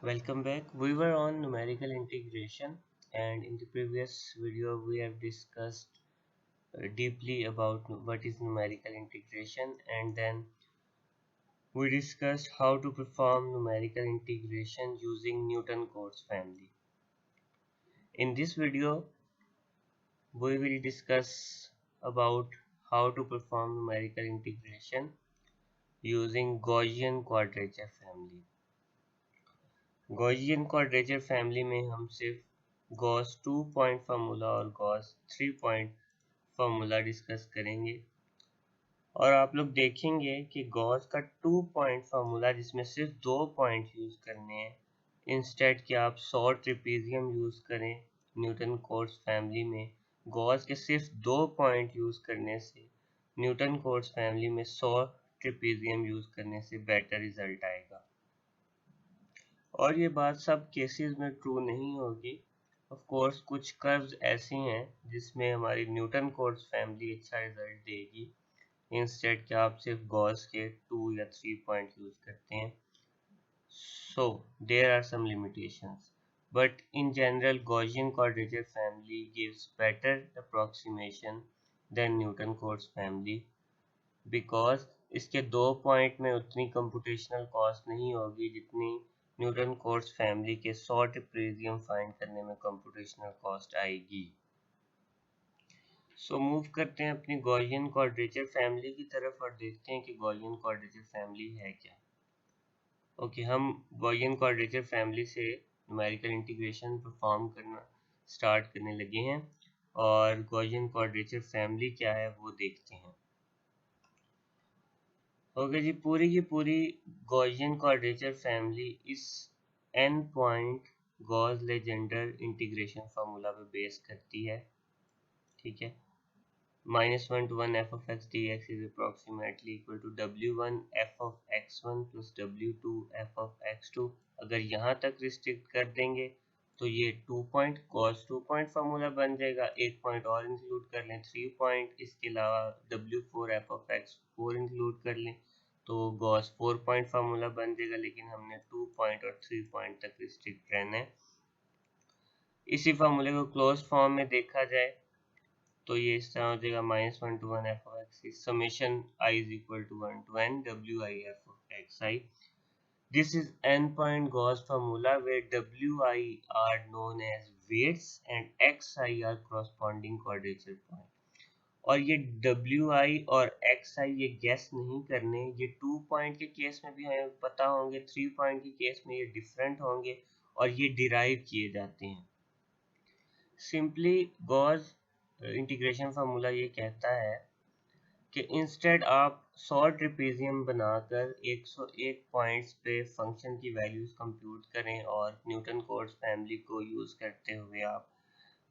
Welcome back. We were on numerical integration, and in the previous video, we have discussed deeply about what is numerical integration, and then we discussed how to perform numerical integration using Newton-Cotes family. In this video, we will discuss about how to perform numerical integration using Gaussian quadrature family. Gaussian quadrature family में हम सिर्फ Gauss 2 point formula और Gauss 3 point formula discuss करेंगे और आप लोग देखेंगे कि गॉस का 2 पॉइंट फार्मूला जिसमें सिर्फ 2 पॉइंट यूज करने हैं इंस्टेड कि आप 100 ट्रिपीजियम यूज करें न्यूटन कोट्स फैमिली में गॉस के सिर्फ 2 पॉइंट यूज करने से न्यूटन कोट्स फैमिली में 100 ट्रिपीजियम यूज करने से बेटर रिजल्ट आएगा। और ये बात सब केसेस में ट्रू नहीं होगी। ऑफ कोर्स कुछ कर्व्स ऐसी हैं जिसमें हमारी न्यूटन कोट्स फैमिली अच्छा रिजल्ट देगी इंस्टेड कि आप सिर्फ गॉस के 2 या 3 पॉइंट यूज करते हैं। So there are some limitations but in general Gaussian quadrature family gives better approximation than Newton Cotes family because इसके 2 पॉइंट में उतनी कंप्यूटेशनल कॉस्ट नहीं होगी जितनी न्यूटन कोट्स फैमिली के 100 ट्रिपीजियम फाइंड करने में कंप्यूटेशनल कॉस्ट आएगी। सो मूव करते हैं अपनी गॉसियन क्वाड्रेचर फैमिली की तरफ और देखते हैं कि गॉसियन क्वाड्रेचर फैमिली है क्या। ओके, हम गॉसियन क्वाड्रेचर फैमिली से न्यूमेरिकल इंटीग्रेशन परफॉर्म करना स्टार्ट करने लगे हैं और गॉसियन क्वाड्रेचर फैमिली क्या है वो देखते हैं। ओके जी, पूरी की पूरी गॉसियन क्वाड्रेचर फैमिली इस n point Gauss Legender integration formula पे बेस करती है। ठीक है, -1 to 1 f of x dx is approximately equal to w1 f of x1 plus w2 f of x2। अगर यहाँ तक रिस्ट्रिक्ट कर देंगे तो ये 2 पॉइंट गॉस 2 पॉइंट फार्मूला बन जाएगा। एक पॉइंट और इंक्लूड कर लें 3 पॉइंट, इसके अलावा w4 f of x4 include कर लें तो गॉस 4 पॉइंट फार्मूला बन जाएगा। लेकिन हमने 2 पॉइंट और 3 पॉइंट तक रिस्ट्रिक्ट रहना है। इसी फार्मूले को क्लोज फॉर्म में देखा जाए तो ये इस तरह हो जाएगा -1 to 1 f of x summation I is equal to 1 to n wi f of xi। This is n point Gauss formula where wi are known as weights and xi are corresponding quadrature point। और ये wi और xi ये guess नहीं करने, ये 2 point के case में भी हमें पता होंगे, 3 पॉइंट के केस में ये डिफरेंट होंगे और ये डिराइव किए जाते हैं। सिंपली गॉस इंटीग्रेशन फार्मूला ये कहता है कि इंस्टेड आप 100 ट्रिपीजियम बनाकर 101 पॉइंट्स पे फंक्शन की वैल्यूज कंप्यूट करें और न्यूटन कोट्स फैमिली को यूज़ करते हुए आप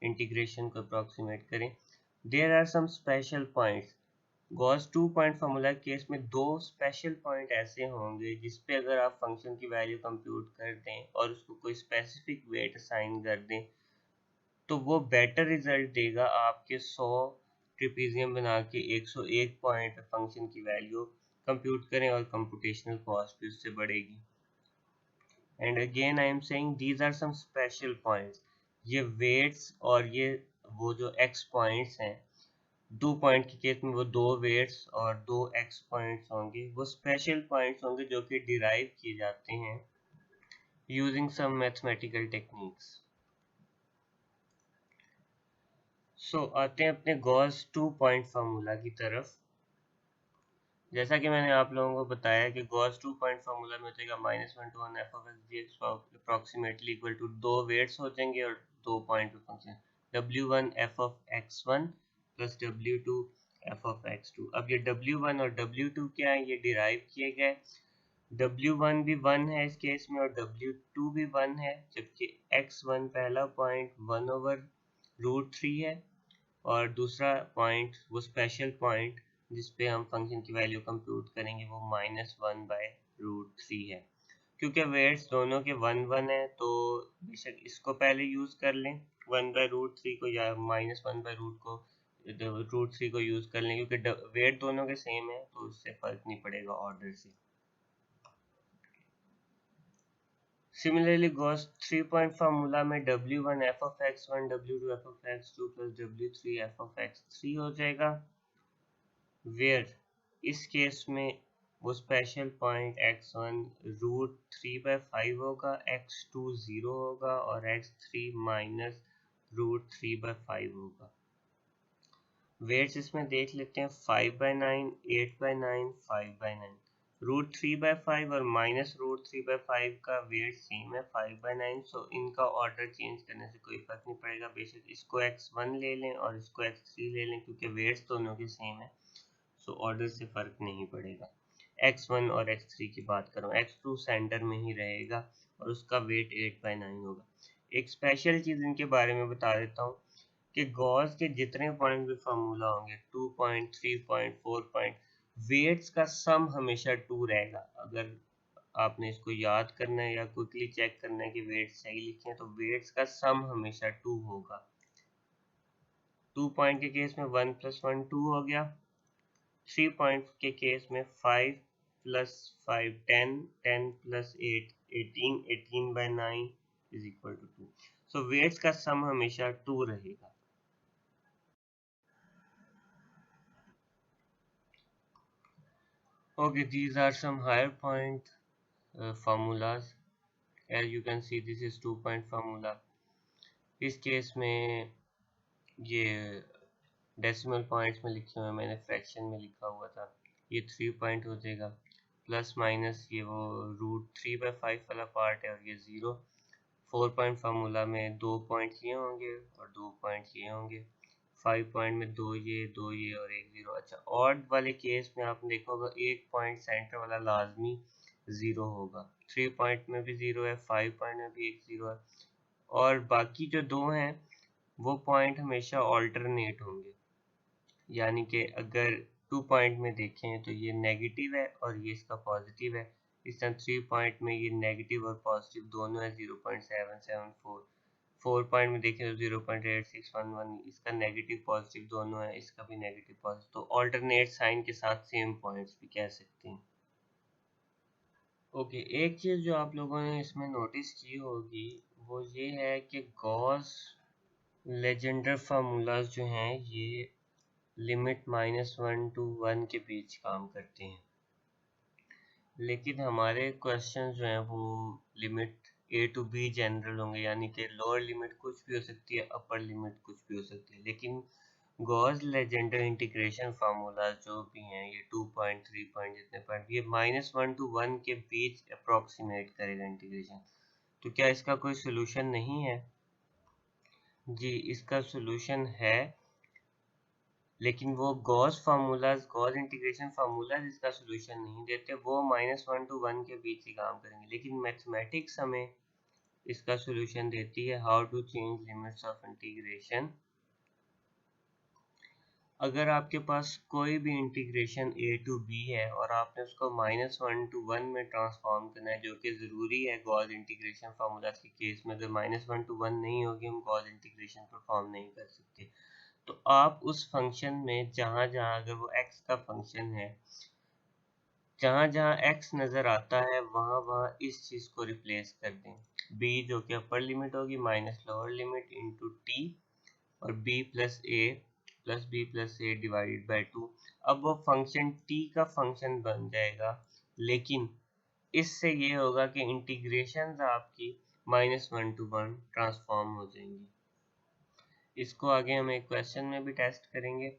इंटीग्रेशन को अप्रॉक्सीमेट करें। There are some special points. Gauss 2 point formula case में 2 स्पेशल पॉइंट ऐसे होंगे जिस पे अगर आप फंक्शन की वैल्यू कंप्यूट कर दें और उसको कोई स्पेसिफिक वेट असाइन कर दें तो वो बेटर रिजल्ट देगा आपके 100 ट्रिपीजियम बना के 101 पॉइंट फंक्शन की वैल्यू कंप्यूट करें और कंप्यूटेशनल कॉस्ट भी उससे बढ़ेगी। And again I am saying these are some special points. ये वेट्स और ये वो जो एक्स पॉइंट्स हैं, 2 पॉइंट के केस में वो 2 वेट्स और 2 एक्स पॉइंट्स होंगे, वो स्पेशल पॉइंट्स होंगे जो कि डिराइव किए जाते हैं यूजिंग सम मैथमेटिकल टेक्निक्स। आते हैं अपने गॉस 2 पॉइंट फार्मूला की तरफ। जैसा कि मैंने आप लोगों को बताया कि गॉस 2 पॉइंट फार्मूला में हो जाएगा -1 to 1 f of x dx approximately equal to 2 weights हो जाएंगे और 2 पॉइंट पे function w1 f of x1 plus w2 f of x2। अब ये w1 और w2 क्या है, ये डिराइव किए गए। w1 भी 1 है इस केस में और w2 भी 1 है, जबकि x1 पहला पॉइंट 1/√3 है और दूसरा पॉइंट वो स्पेशल पॉइंट जिस पे हम फंक्शन की वैल्यू कंप्यूट करेंगे वो -1/√3 है। क्योंकि वेट्स दोनों के 1 है तो बेशक इसको पहले यूज कर लें 1/√3 को या -1/√3 को यूज कर लें, क्योंकि वेट दोनों के सेम है तो उससे फर्क नहीं पड़ेगा ऑर्डर से। सिमिलरली गॉस 3 पॉइंट फार्मूला में W1 f(x1), W2 f(x2) plus W3 f(x3) हो जाएगा, वेयर इस केस में वो स्पेशल पॉइंट x1 √3/5 होगा, x2 0 होगा और x3 माइनस √3/5 होगा। वेट्स इसमें देख लेते हैं, 5/9, 8/9, 5/9। √3/5 और माइनस √3/5 का वेट सेम है 5/9, सो इनका ऑर्डर चेंज करने से कोई फर्क नहीं पड़ेगा। बेशक इसको x1 ले लें और इसको x3 ले लें, क्योंकि वेट्स दोनों के सेम है, सो ऑर्डर से फर्क नहीं पड़ेगा। x1 और x3 की बात करूँ, x2 सेंटर में ही रहेगा और उसका वेट 8/9 होगा। एक स्पेशल चीज़ इनके बारे में बता देता हूँ कि गॉस के जितने पॉइंट भी फार्मूला होंगे, 2 पॉइंट, 3 पॉइंट, 4 पॉइंट, वेट्स का सम हमेशा 2 रहेगा। अगर आपने इसको याद करना है या क्विकली चेक करना है कि वेट्स सही लिखे हैं, तो वेट्स का सम हमेशा 2 होगा। 2 पॉइंट के केस में 1 + 1 2 हो गया, 3 पॉइंट के केस में 5 + 5 10, 10 + 8 18, 18/9 = 2। सो वेट्स का सम हमेशा 2 रहेगा। Okay, these are some higher point formulas. As you can see, this is 2 point formula. इस केस में ये डेसिमल पॉइंट्स में लिखे हुए, मैंने फ्रैक्शन में लिखा हुआ था। ये 3 पॉइंट हो जाएगा, प्लस माइनस ये वो √3/5 वाला पार्ट है और ये 0। 4 पॉइंट फार्मूला में 2 पॉइंट ये होंगे और 2 पॉइंट ये होंगे। 5 पॉइंट में 2 ये और 1 0। अच्छा, ऑड वाले केस में आपने देखा होगा 1 पॉइंट सेंटर वाला लाजमी 0 होगा। 3 पॉइंट में भी 0 है, 5 पॉइंट में भी 1 0 है, और बाकी जो 2 हैं वो पॉइंट हमेशा ऑल्टरनेट होंगे। यानी कि अगर 2 पॉइंट में देखें तो ये नेगेटिव है और ये इसका पॉजिटिव है। इस तरह 3 पॉइंट में ये नेगेटिव और पॉजिटिव दोनों है, 0.774। 4 पॉइंट में देखें तो 0.8611, इसका नेगेटिव पॉजिटिव दोनों है, इसका भी नेगेटिव पॉजिटिव, तो ऑल्टरनेट साइन के साथ सेम पॉइंट्स भी कह सकते हैं। ओके, एक चीज़ जो आप लोगों ने इसमें नोटिस की होगी वो ये है कि गॉस लेजेंडर फार्मूलाज जो हैं ये लिमिट -1 to 1 के बीच काम करते हैं, लेकिन हमारे क्वेश्चन जो हैं वो limit A to B general होंगे, यानी कि लोअर लिमिट कुछ भी हो सकती है, अपर लिमिट कुछ भी हो सकती है। लेकिन गॉस लेजेंडर इंटीग्रेशन फार्मूला जो भी हैं ये 2 पॉइंट 3 पॉइंट जितने पॉइंट, ये -1 to 1 के बीच अप्रोक्सीमेट करेगा इंटीग्रेशन। तो क्या इसका कोई सोल्यूशन नहीं है? जी, इसका सोल्यूशन है, लेकिन वो Gauss formulas, Gauss integration formulas इसका सोल्यूशन नहीं देते, वो -1 to 1 के बीच ही काम करेंगे। लेकिन मैथमेटिक्स हमें इसका सोल्यूशन देती है, how to change limits of integration. अगर आपके पास कोई भी इंटीग्रेशन A to B है और आपने उसको -1 to 1 में ट्रांसफॉर्म करना है, जो कि ज़रूरी है गॉस इंटीग्रेशन फार्मूला के केस में, अगर -1 to 1 नहीं होगी हम गॉस इंटीग्रेशन परफॉर्म नहीं कर सकते। तो आप उस फंक्शन में जहाँ जहाँ, अगर वो x का फंक्शन है, जहाँ जहाँ x नज़र आता है वहाँ वहाँ इस चीज़ को रिप्लेस कर दें। b जो कि अपर लिमिट होगी minus lower limit into t, और b plus a divided by 2। अब वो फंक्शन t का फंक्शन बन जाएगा, लेकिन इससे ये होगा कि इंटीग्रेशन आपकी -1 to 1 ट्रांसफॉर्म हो जाएंगी। इसको आगे हम एक क्वेश्चन में भी टेस्ट करेंगे।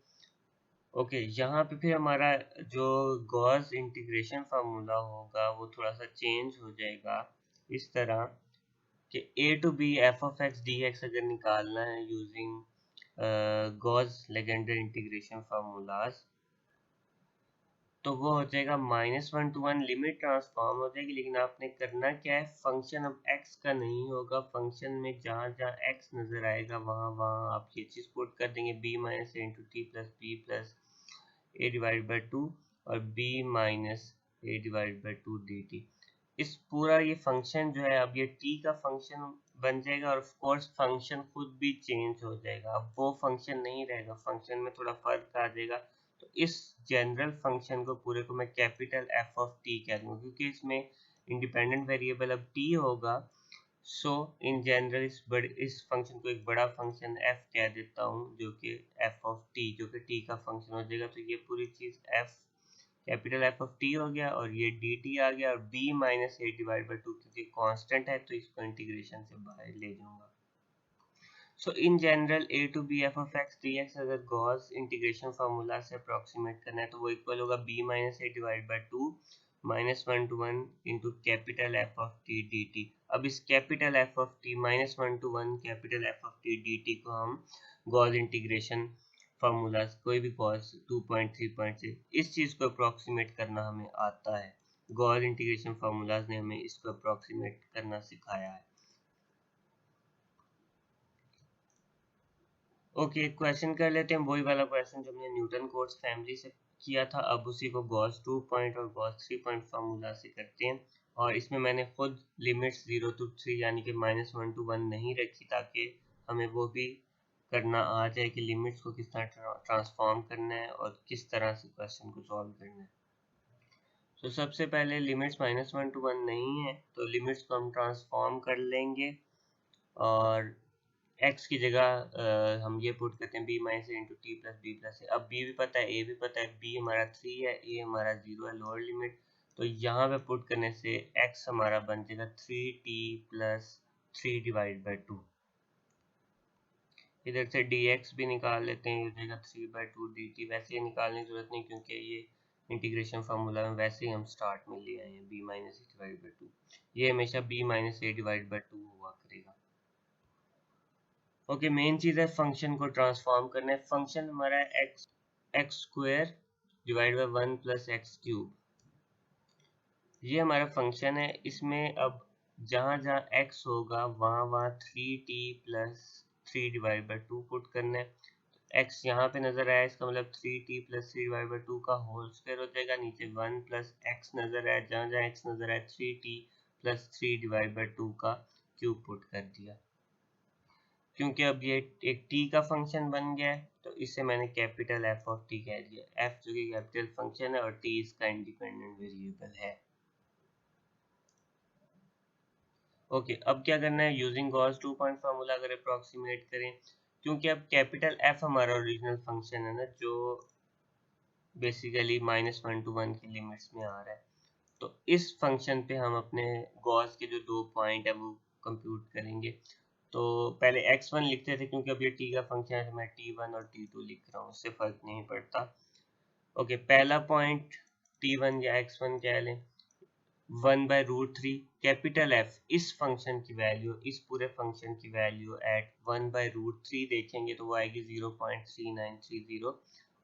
ओके, यहाँ पे फिर हमारा जो गॉस इंटीग्रेशन फार्मूला होगा वो थोड़ा सा चेंज हो जाएगा, इस तरह कि A to B f(x) dx अगर निकालना है using Gauss Legender integration formulas, तो वो हो जाएगा -1 to 1 लिमिट ट्रांसफॉर्म हो जाएगी। लेकिन आपने करना क्या है, फंक्शन अब x का नहीं होगा, फंक्शन में जहाँ जहाँ x नज़र आएगा वहाँ वहाँ आप ये चीज़ पुट कर देंगे, b - a into t plus b plus a divide by 2 और b minus a divide by 2 dt। इस पूरा ये फंक्शन जो है अब ये t का फंक्शन बन जाएगा, और ऑफ कोर्स फंक्शन खुद भी चेंज हो जाएगा। अब वो फंक्शन नहीं रहेगा, फंक्शन में थोड़ा फर्क आ जाएगा। तो इस जनरल फंक्शन को पूरे को मैं कैपिटल F of t कह दूँगा, क्योंकि इसमें इंडिपेंडेंट वेरिएबल अब t होगा, सो इन जनरल इस फंक्शन को एक बड़ा फंक्शन f कह देता हूँ, जो कि f ऑफ t, जो कि t का फंक्शन हो जाएगा। तो ये पूरी चीज कैपिटल F ऑफ t हो गया और ये dt आ गया, और b minus a divide by 2 क्योंकि कांस्टेंट है तो इसको इंटीग्रेशन से बाहर ले जाऊंगा। So in general a to b f of x dx अगर गॉस इंटीग्रेशन फार्मूला से अप्रोक्सीमेट करना है तो वो इक्वल होगा b minus a divide by 2 minus 1 to 1 into capital F of T D T. अब इस capital F of T minus 1 to 1 capital F of T D T को हम गॉस इंटीग्रेशन फार्मूला कोई भी गॉस 2.3 पॉइंट से इस चीज को अप्रोक्सीमेट करना हमें आता है। गॉस इंटीग्रेशन फार्मूलाज ने हमें इसको अप्रोक्सीमेट करना सिखाया है। ओके, क्वेश्चन कर लेते हैं वही वाला क्वेश्चन जो हमने न्यूटन कोट्स फैमिली से किया था। अब उसी को गॉस 2 पॉइंट और गॉस 3 पॉइंट फार्मूला से करते हैं, और इसमें मैंने खुद लिमिट्स 0 to 3 यानी कि -1 to 1 नहीं रखी, ताकि हमें वो भी करना आ जाए कि लिमिट्स को किस तरह ट्रांसफॉर्म करना है और किस तरह से क्वेश्चन को सॉल्व करना है। तो सबसे पहले लिमिट्स -1 to 1 नहीं है तो लिमिट्स को हम ट्रांसफॉर्म कर लेंगे, और x की जगह हम ये पुट करते हैं b minus into t plus b plus a. अब b भी पता है, a भी पता है, b हमारा 3 है, a हमारा 0 है, लोअर लिमिट। तो यहाँ पे पुट करने से x हमारा बन जाएगा 3t प्लस 3 डिवाइड बाई 2। इधर से dx भी निकाल लेते हैं, ये हो जाएगा 3/2 dt। वैसे ये निकालने की जरूरत नहीं क्योंकि ये इंटीग्रेशन फार्मूला में वैसे ही हम स्टार्ट में ले आए हैं b minus a divide by 2। ये हमेशा b minus a divide by 2 हुआ करेगा। ओके, मेन चीज है फंक्शन को ट्रांसफॉर्म करना है। फंक्शन हमारा है x square divide by 1 plus x cube, ये हमारा फंक्शन है। इसमें अब जहां जहां x होगा वहां वहां 3t plus 3 divide by 2 put करना है। x यहाँ पे नजर आया, इसका मतलब 3t प्लस 3 डिवाइड बाई 2 का होल स्क्वायर हो जाएगा। नीचे 1 प्लस x नजर आया, जहां जहां x नजर आया 3t प्लस 3 डिवाइड बाई 2 का क्यूब पुट कर दिया। क्योंकि अब ये एक t का फंक्शन बन गया है तो इसे मैंने कैपिटल f ऑफ t कह दिया। f जो कि कैपिटल फंक्शन है और t इसका इंडिपेंडेंट वेरिएबल है। ओके, अब क्या करना है, यूजिंग गॉस 2 पॉइंट फार्मूला अगर अप्रोक्सीमेट करें, क्योंकि अब कैपिटल f हमारा ओरिजिनल फंक्शन है ना, जो बेसिकली -1 to 1 की लिमिट्स में आ रहा है, तो इस फंक्शन पे हम अपने गॉस के जो 2 पॉइंट है वो कंप्यूट करेंगे। तो पहले x1 लिखते थे, क्योंकि अब ये t का फंक्शन है तो मैं t1 और t2 लिख रहा हूँ, उससे फर्क नहीं पड़ता। ओके, पहला पॉइंट t1 या x1 कह लें, 1/√3 कैपिटल F इस फंक्शन की वैल्यू, इस पूरे फंक्शन की वैल्यू एट 1/√3 देखेंगे तो वो आएगी 0.3930,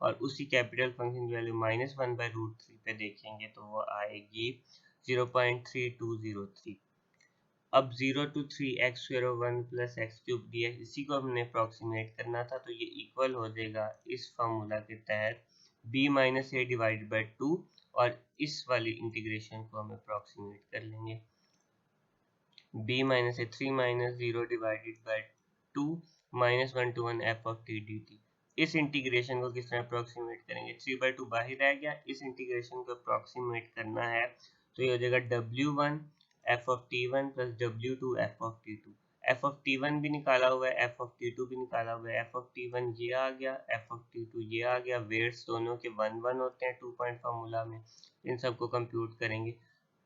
और उसी कैपिटल फंक्शन की वैल्यू -1/√3 पे देखेंगे तो वो आएगी 0.3203। अब 0 to 3 x स्क्वायर और 1 प्लस एक्स क्यूब dx, इसी को हमने अप्रोक्सीमेट करना था, तो ये इक्वल हो जाएगा इस फार्मूला के तहत b minus a divide by 2, और इस वाली इंटीग्रेशन को हम अप्रोक्सीमेट कर लेंगे b minus A 3 minus 0 divided by 2 minus 1 to 1 f of T D T. इस इंटीग्रेशन को किस तरह अप्रोक्सीमेट करेंगे, 3/2 बाहर रह गया, इस इंटीग्रेशन को अप्रोक्सीमेट करना है तो ये हो जाएगा w1 f of t1 plus w2 f of t2। f of t1 भी निकाला हुआ है, f ऑफ t2 भी निकाला हुआ है। f ऑफ t1 ये आ गया, f ऑफ t2 ये आ गया। वेट्स दोनों के 1 1 होते हैं 2 पॉइंट फार्मूला में। इन सबको कंप्यूट करेंगे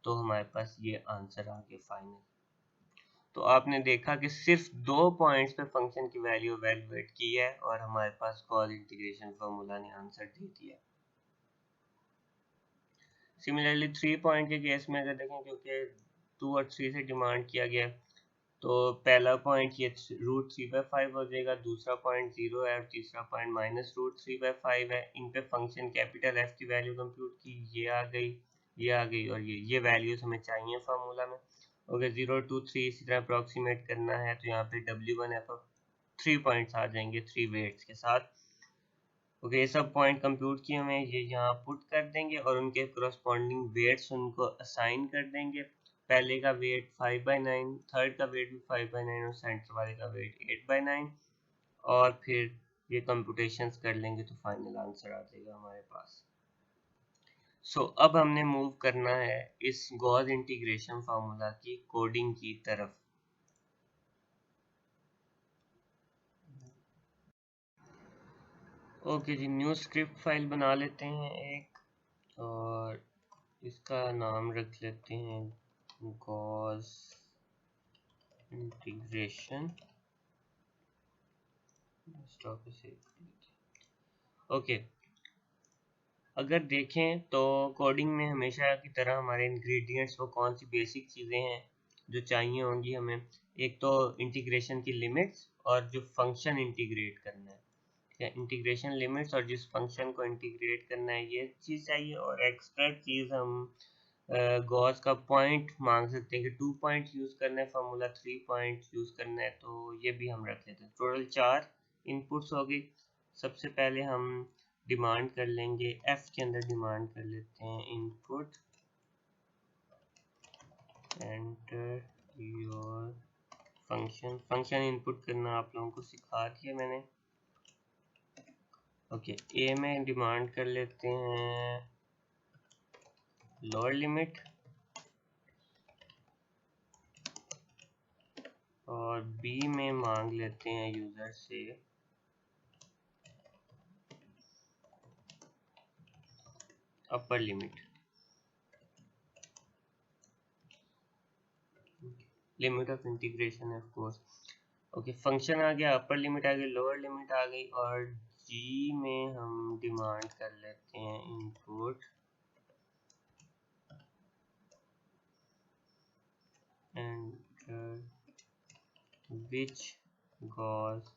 तो हमारे पास ये आंसर आ गया फाइनल। तो आपने देखा कि सिर्फ 2 पॉइंट्स पे फंक्शन की वैल्यू एवेलुएट की है और हमारे पास गॉस इंटीग्रेशन फार्मूला ने आंसर दे दिया। सिमिलरली 3 पॉइंट के केस में अगर देखें, क्योंकि 2 और 3 से डिमांड किया गया, तो पहला पॉइंट ये √3/5 हो जाएगा, दूसरा पॉइंट 0 है और तीसरा पॉइंट -√3/5 है। इन पे फंक्शन कैपिटल F की वैल्यू कंप्यूट की, ये आ गई, ये आ गई, और ये वैल्यूज हमें चाहिए फार्मूला में। ओके, 0 to 3 इसी तरह अप्रोक्सीमेट करना है तो यहाँ पे W1 F ऑफ 3 पॉइंट्स आ जाएंगे 3 वेट्स के साथ। ओके, ये सब पॉइंट कंप्यूट किए हमें, ये यहाँ पुट कर देंगे और उनके कोरस्पॉन्डिंग वेट्स उनको असाइन कर देंगे। पहले का वेट 5/9, थर्ड का वेट भी 5/9 और सेंटर वाले का वेट 8/9, और फिर ये कंप्यूटेशंस कर लेंगे तो फाइनल आंसर आ जाएगा हमारे पास। अब हमने मूव करना है इस गॉस इंटीग्रेशन फार्मूला की कोडिंग की तरफ। ओके जी, न्यू स्क्रिप्ट फाइल बना लेते हैं एक, और इसका नाम रख लेते हैं गॉस इंटीग्रेशन। ओके, अगर देखें तो कोडिंग में हमेशा की तरह हमारे इंग्रेडिएंट्स वो कौन सी बेसिक चीज़ें हैं जो चाहिए होंगी हमें। एक तो इंटीग्रेशन की लिमिट्स और जो फंक्शन इंटीग्रेट करना है, या इंटीग्रेशन लिमिट्स और जिस फंक्शन को इंटीग्रेट करना है ये चीज़ चाहिए। और एक्स्ट्रा चीज़ हम गॉस का पॉइंट मांग सकते हैं कि 2 पॉइंट यूज़ करना है फार्मूला, 3 पॉइंट यूज़ करना है, तो ये भी हम रख लेते हैं। टोटल 4 इनपुट्स हो गई। सबसे पहले हम डिमांड कर लेंगे, एफ के अंदर डिमांड कर लेते हैं input enter your function. Function input करना आप लोगों को सिखा दिया मैंने। ओके, ए में डिमांड कर लेते हैं लोअर लिमिट, और बी में मांग लेते हैं यूजर से upper limit, limit of integration of course. Okay, function आ गया, अपर लिमिट आ गई, लोअर लिमिट आ गई, और जी में हम डिमांड कर लेते हैं input enter which gauss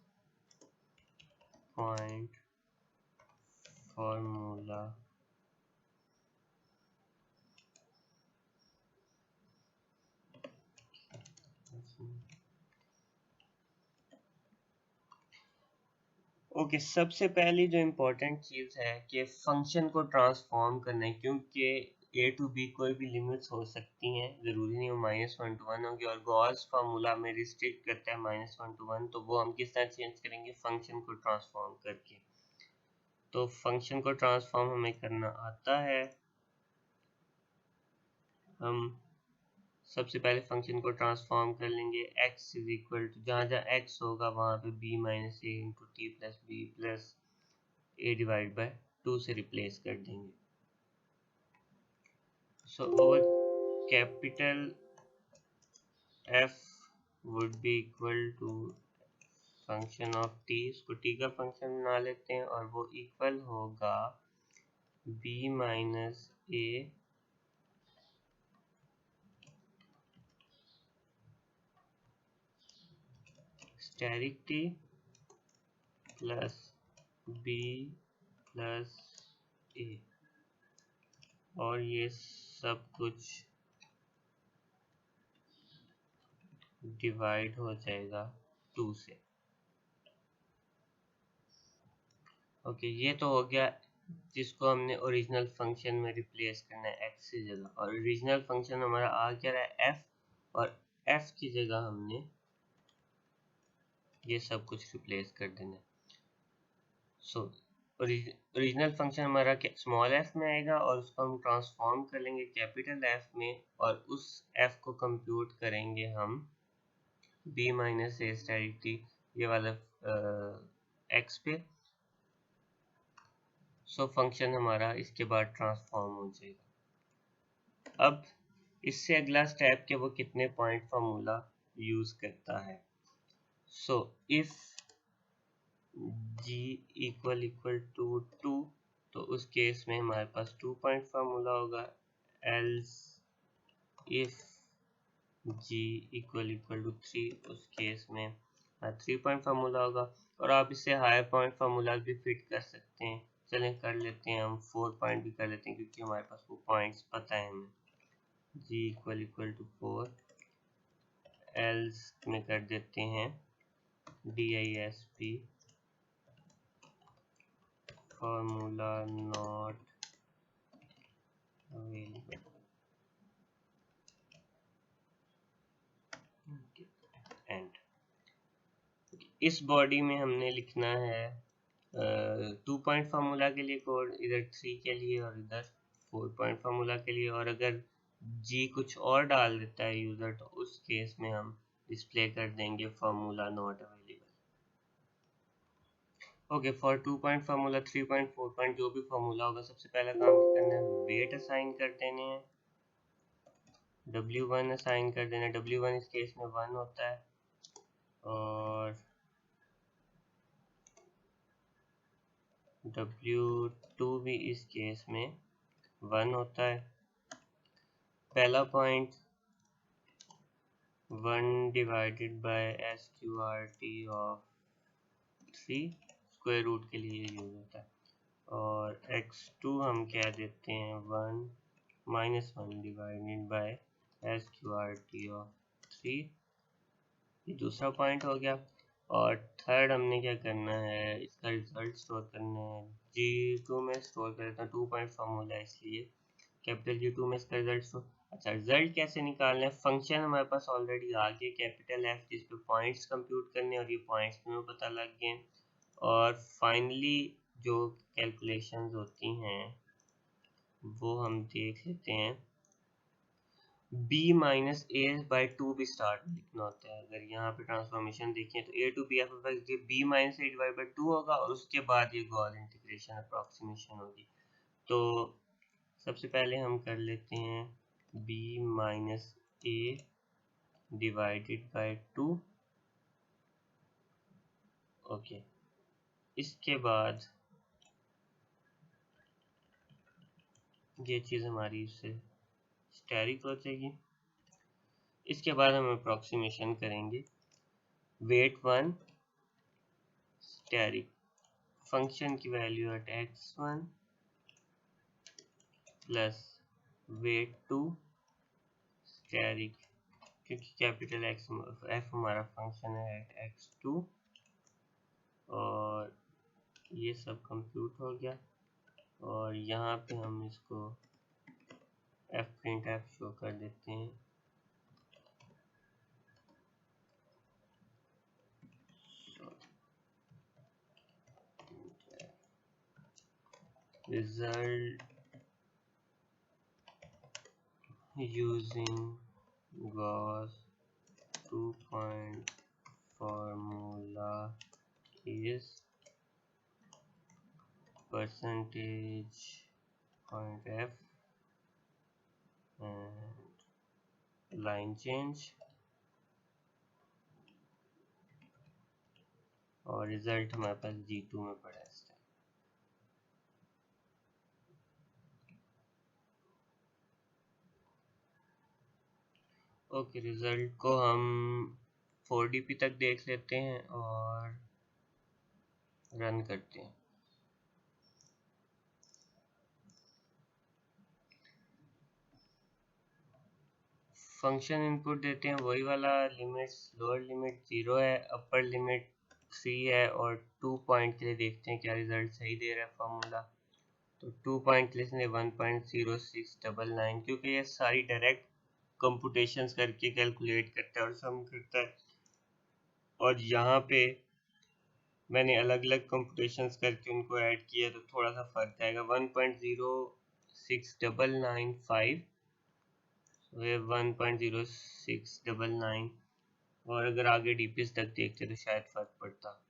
point formula okay, सबसे पहली जो इम्पोर्टेंट चीज़ है कि फंक्शन को ट्रांसफॉर्म करना है, क्योंकि ए टू बी कोई भी लिमिट्स हो सकती हैं, ज़रूरी नहीं वो -1 to 1 होगी, और गॉस फार्मूला में रिस्ट्रिक्ट करता है -1 to 1, तो वो हम किस तरह चेंज करेंगे, फंक्शन को ट्रांसफॉर्म करके। तो फंक्शन को ट्रांसफॉर्म हमें करना आता है। हम सबसे पहले फंक्शन को ट्रांसफॉर्म कर लेंगे, x इज इक्वल टू जहाँ जहाँ x होगा वहाँ पे b minus a into t plus b plus a divide by 2 से रिप्लेस कर देंगे। So over capital f would be equal to function of t, इसको t का फंक्शन बना लेते हैं, और वो इक्वल होगा b minus a static t plus b plus a, और ये सब कुछ डिवाइड हो जाएगा 2 से। ओके, ये तो हो गया जिसको हमने ओरिजिनल फंक्शन में रिप्लेस करना है x की जगह, और ओरिजिनल फंक्शन हमारा आ क्या रहा है f, और f की जगह हमने ये सब कुछ रिप्लेस कर देना है। सो ओरिजिनल फंक्शन हमारा स्मॉल f में आएगा, और उसको हम ट्रांसफॉर्म कर लेंगे कैपिटल F में, और उस f को कंप्यूट करेंगे हम b minus a static t ये वाला x पे। सो फंक्शन हमारा इसके बाद ट्रांसफॉर्म हो जाएगा। अब इससे अगला स्टेप के वो कितने पॉइंट फार्मूला यूज करता है। So if g equal equal to 2, तो उस केस में हमारे पास 2 पॉइंट फार्मूला होगा। Else if g equal equal to 3, उस केस में 3 पॉइंट फार्मूला होगा। और आप इससे हायर पॉइंट फार्मूला भी फिट कर सकते हैं। चलें कर लेते हैं, हम 4 पॉइंट भी कर लेते हैं, क्योंकि हमारे पास वो पॉइंट्स पता है हमें। g equal equal to 4, else में कर देते हैं DISP formula not available, and इस बॉडी में हमने लिखना है 2 पॉइंट फार्मूला के लिए कोड, इधर 3 के लिए और इधर 4 पॉइंट फार्मूला के लिए, और अगर जी कुछ और डाल देता है यूज़र तो उस केस में हम डिस्प्ले कर देंगे formula not available. Okay, for 2 point formula, 3 point, 4 point जो भी फार्मूला होगा, सबसे पहला काम करना है वेट असाइन कर देने हैं, W1 असाइन कर देना है। W1 इस केस में 1 होता है और W2 भी इस केस में 1 होता है। पहला point 1 divided by SQRT of 3 square root के लिए यूज होता है, और x2 हम कह देते हैं 1 -1 डिवाइडेड बाय SQRT ऑफ 3। ये दूसरा पॉइंट हो गया। और थर्ड हमने क्या करना है, इसका रिजल्ट स्टोर करना है। G2 में स्टोर कर देता हूँ, 2 पॉइंट फॉर्मूला है इसलिए कैपिटल G2 में इसका रिजल्ट स्टोर। अच्छा, रिजल्ट कैसे निकालना है, फंक्शन हमारे पास ऑलरेडी आ गया कैपिटल F, जिस पे पॉइंट्स कंप्यूट करने, और ये पॉइंट्स में पता लग गए। और फाइनली जो कैलकुलेशंस होती हैं वो हम देख लेते हैं। b माइनस ए बाई 2 भी स्टार्ट में लिखना होता है। अगर यहाँ पे ट्रांसफॉर्मेशन देखें तो a to b f of ये b minus a divide by 2 होगा, और उसके बाद ये गॉस इंटीग्रेशन अप्रॉक्सीमेशन होगी। तो सबसे पहले हम कर लेते हैं b minus A divided by 2। Okay, इसके बाद ये चीज़ हमारी इससे स्टेरिक हो जाएगी। इसके बाद हम अप्रॉक्सीमेशन करेंगे वेट 1 स्टेरिक फंक्शन की value at x1 plus weight 2 asterisk, क्योंकि कैपिटल एक्स एफ हमारा फंक्शन है एट x2, और ये सब कंप्यूट हो गया। और यहाँ पे हम इसको एफ प्रिंट एफ शो कर देते हैं। Result using Gauss 2-point formula is percentage point F and line change, और रिजल्ट हमारे पास G2 में पड़ा है इस टाइम। ओके, रिजल्ट को हम 4DP तक देख लेते हैं और रन करते हैं। फंक्शन इनपुट देते हैं वही वाला, लिमिट्स लोअर लिमिट 0 है, अपर लिमिट 3 है, और 2 पॉइंट के लिए देखते हैं क्या रिजल्ट सही दे रहा है फार्मूला। तो 2 पॉइंट के लिए 1.0699, क्योंकि ये सारी डायरेक्ट कंप्यूटेशंस करके कैलकुलेट करता है और सम करता है, और यहाँ पे मैंने अलग अलग कंप्यूटेशंस करके उनको ऐड किया तो थोड़ा सा फर्क आएगा। 1.0699 वे 1.0699, और अगर आगे डीपीएस तक देखते तो शायद फर्क पड़ता।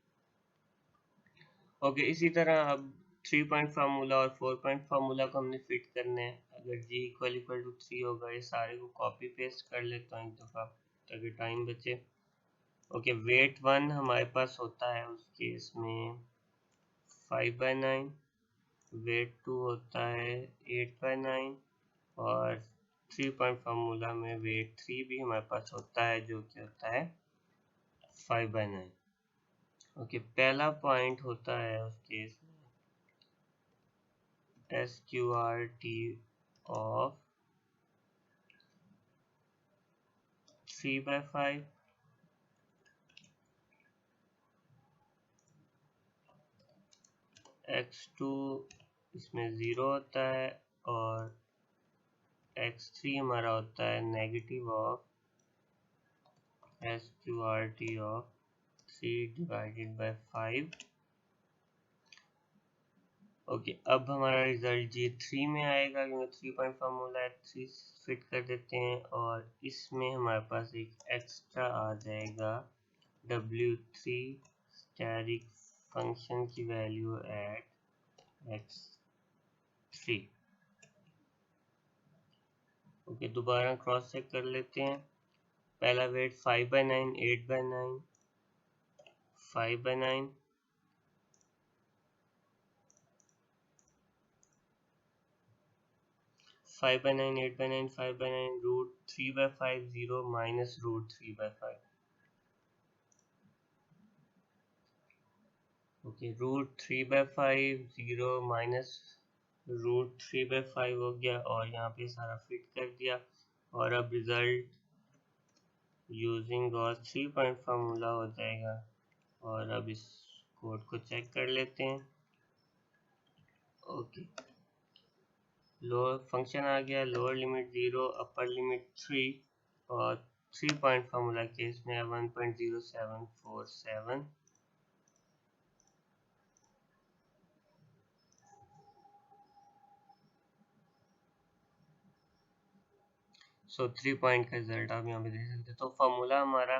ओके, इसी तरह अब 3 पॉइंट फार्मूला और 4 पॉइंट फार्मूला को हमने फिट करना है। अगर g इक्वल टू 3 होगा, ये सारे को कॉपी पेस्ट कर लेता हूँ एक दफ़ा ताकि टाइम बचे। ओके, वेट 1 हमारे पास होता है उस केस में 5/9, वेट 2 होता है 8/9, और 3 पॉइंट फार्मूला में वेट 3 भी हमारे पास होता है जो कि होता है 5/9। ओके, पहला पॉइंट होता है उस केस में SQRT ऑफ 3/5, x2 इसमें 0 होता है, और x3 हमारा होता है negative of SQRT of 3 divided by 5, okay, अब हमारा रिजल्ट G3 में आएगा क्योंकि 3 पॉइंट फार्मूला है, 3 फिट कर देते हैं और इसमें हमारे पास एक एक्स्ट्रा आ जाएगा W3 स्टैटिक फंक्शन की वैल्यू एट x3। ओके, दोबारा क्रॉस चेक कर लेते हैं। पहला वेट 5/9, 8/9, 5/9, 5/9, 8/9, 5/9, √3/5, 0 minus √3/5। ओके, √3/5, 0 माइनस √3/5 हो गया और यहाँ पे सारा फिट कर दिया। और अब result using Gauss 3 point formula हो जाएगा। और अब इस कोड को चेक कर लेते हैं। ओके, लोअर फंक्शन आ गया, लोअर लिमिट 0, अपर लिमिट 3 और 3 पॉइंट फार्मूला केस में 1.0747। सो 3 पॉइंट का रिजल्ट आप यहाँ पे देख सकते हैं। तो फार्मूला हमारा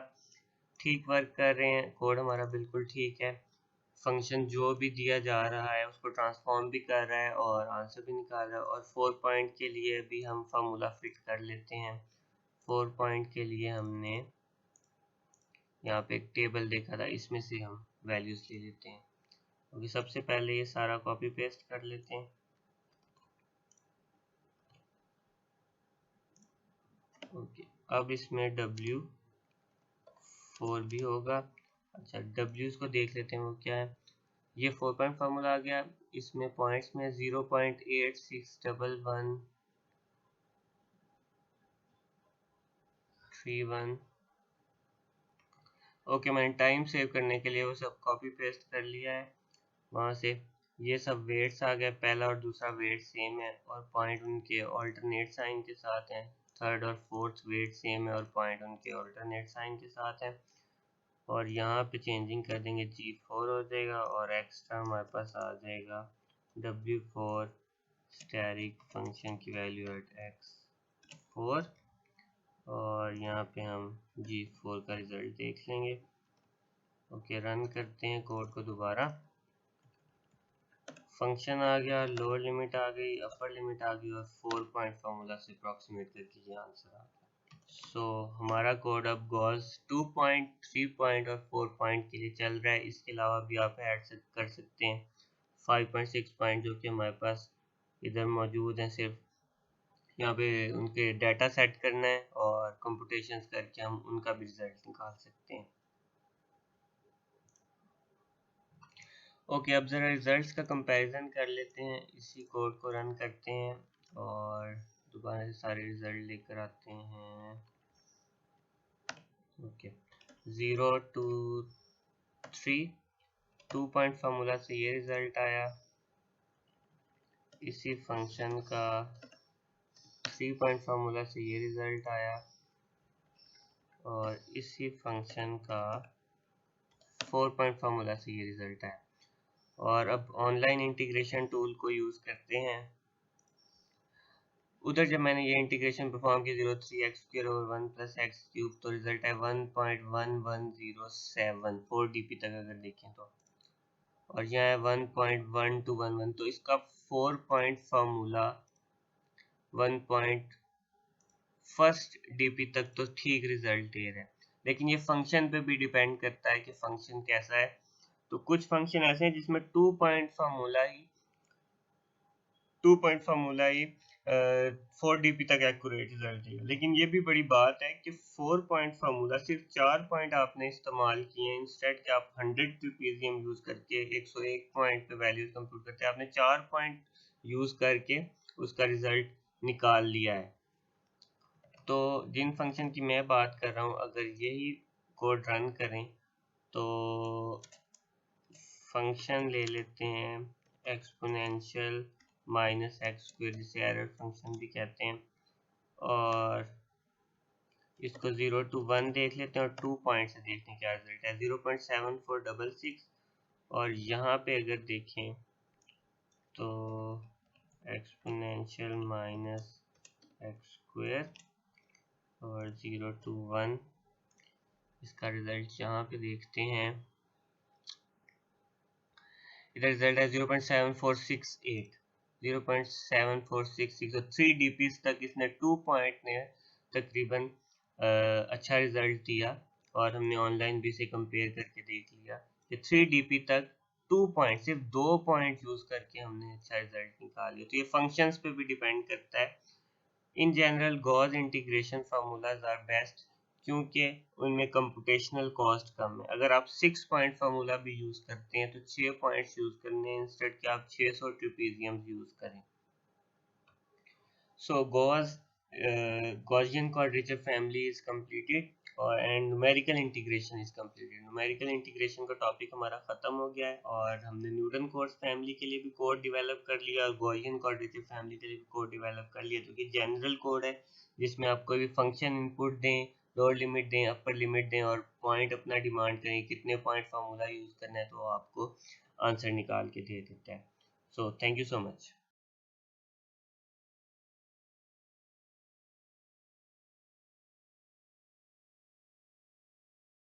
ठीक वर्क कर रहे हैं, कोड हमारा बिल्कुल ठीक है। फंक्शन जो भी दिया जा रहा है उसको ट्रांसफॉर्म भी कर रहा है और आंसर भी निकाल रहा है। और 4 पॉइंट के लिए भी हम फार्मूला फिट कर लेते हैं। 4 पॉइंट के लिए हमने यहाँ पे एक टेबल देखा था, इसमें से हम वैल्यूज ले लेते हैं। क्योंकि सबसे पहले ये सारा कॉपी पेस्ट कर लेते हैं। ओके, अब इसमें W4 भी होगा। अच्छा, W's को देख लेते हैं वो क्या है। ये 4 पॉइंट फार्मूला आ गया। इसमें पॉइंट्स में 0.861131। ओके, मैंने टाइम सेव करने के लिए वो सब कॉपी पेस्ट कर लिया है वहाँ से। ये सब वेट्स आ गए, पहला और दूसरा वेट सेम है और पॉइंट उनके ऑल्टरनेट साइन के साथ हैं। थर्ड और फोर्थ वेट सेम है और पॉइंट उनके ऑल्टरनेट साइन के साथ है। और यहाँ पे चेंजिंग कर देंगे, G4 हो जाएगा और एक्स्ट्रा हमारे पास आ जाएगा W4 स्टैटिक फंक्शन की वैल्यू एट x4। और यहाँ पे हम G4 का रिजल्ट देख लेंगे। ओके, रन करते हैं कोड को दोबारा। फंक्शन आ गया, लोअर लिमिट आ गई, अपर लिमिट आ गई और 4 पॉइंट फार्मूला से अप्रॉक्सीमेट करके ये आंसर आ गया। सो हमारा कोड अब गॉस 2 पॉइंट, 3 पॉइंट और 4 पॉइंट के लिए चल रहा है। इसके अलावा भी आप ऐड कर सकते हैं 5.6 पॉइंट जो कि हमारे पास इधर मौजूद हैं। सिर्फ यहाँ पे उनके डाटा सेट करना है और कंप्यूटेशंस करके हम उनका भी रिजल्ट निकाल सकते हैं। ओके, अब ज़रा रिजल्ट्स का कंपैरिजन कर लेते हैं। इसी कोड को रन करते हैं और दोबारा से सारे रिजल्ट लेकर आते हैं। ओके, 0 2 3 2 पॉइंट फार्मूला से ये रिजल्ट आया। इसी फंक्शन का 3 पॉइंट फार्मूला से ये रिजल्ट आया और इसी फंक्शन का 4 पॉइंट फार्मूला से ये रिजल्ट आया। और अब ऑनलाइन इंटीग्रेशन टूल को यूज़ करते हैं। उधर जब मैंने ये इंटीग्रेशन परफॉर्म की 03x² और 1 + x³ तो रिजल्ट है 1.1107 4dp तक अगर देखें तो। और यहाँ है 1.1211 तो इसका 4 पॉइंट फार्मूला 1.1 तक तो ठीक रिजल्ट दे रहा है। लेकिन ये फंक्शन पे भी डिपेंड करता है कि फंक्शन कैसा है। तो कुछ फंक्शन ऐसे हैं जिसमें 2 पॉइंट फार्मूला ही 4dp तक एक्यूरेट रिजल्ट देगा। लेकिन ये भी बड़ी बात है कि 4 पॉइंट फार्मूला सिर्फ 4 पॉइंट आपने इस्तेमाल किए हैं, इंस्टेड कि आप 100 ppm यूज़ करके 101 पॉइंट पे वैल्यूज कंप्यूट करते हैं, आपने 4 पॉइंट यूज़ करके उसका रिजल्ट निकाल लिया है। तो जिन फंक्शन की मैं बात कर रहा हूँ, अगर यही कोड रन करें तो फंक्शन ले लेते हैं एक्सपोनेंशियल -x², जिसे एरर फंक्शन भी कहते हैं। और इसको 0 to 1 देख लेते हैं और 2 पॉइंट से देखते हैं क्या रिजल्ट है। 0.7466 और यहाँ पे अगर देखें तो एक्सपोनेंशियल माइनस एक्स स्क्वायर और 0 to 1, इसका रिजल्ट यहाँ पे देखते हैं, इधर रिजल्ट है 0.7468, 0.7466, तो 3 DPs तक इसने 2 पॉइंट ने तकरीबन अच्छा रिजल्ट दिया। और हमने ऑनलाइन भी इसे कंपेयर करके देख लिया कि 3 DP तक 2 पॉइंट, सिर्फ 2 पॉइंट यूज करके हमने अच्छा रिजल्ट निकाल लिया। तो ये फंक्शंस पे भी डिपेंड करता है। In general Gauss integration formulas are best क्योंकि उनमें कंप्यूटेशनल कॉस्ट कम है। अगर आप 6 पॉइंट फार्मूला भी यूज करते हैं तो 6 पॉइंट्स यूज करने इंस्टेड के आप 600 ट्रिपीजियम्स यूज करें। So Gaussian quadrature family is completed और and numerical integration is completed। numerical integration का टॉपिक हमारा खत्म हो गया है और हमने न्यूटन कोड्स फैमिली के लिए भी कोड डेवलप कर लिया और Gaussian quadrature फैमिली के लिए भी कोड डेवलप कर लिया, जो कि जनरल कोड है जिसमें आप कोई भी फंक्शन इनपुट दें, लोअर लिमिट दें, अपर लिमिट दें और पॉइंट अपना डिमांड करें कितने पॉइंट फार्मूला यूज करना है, तो आपको आंसर निकाल के दे देता है। So thank you so much.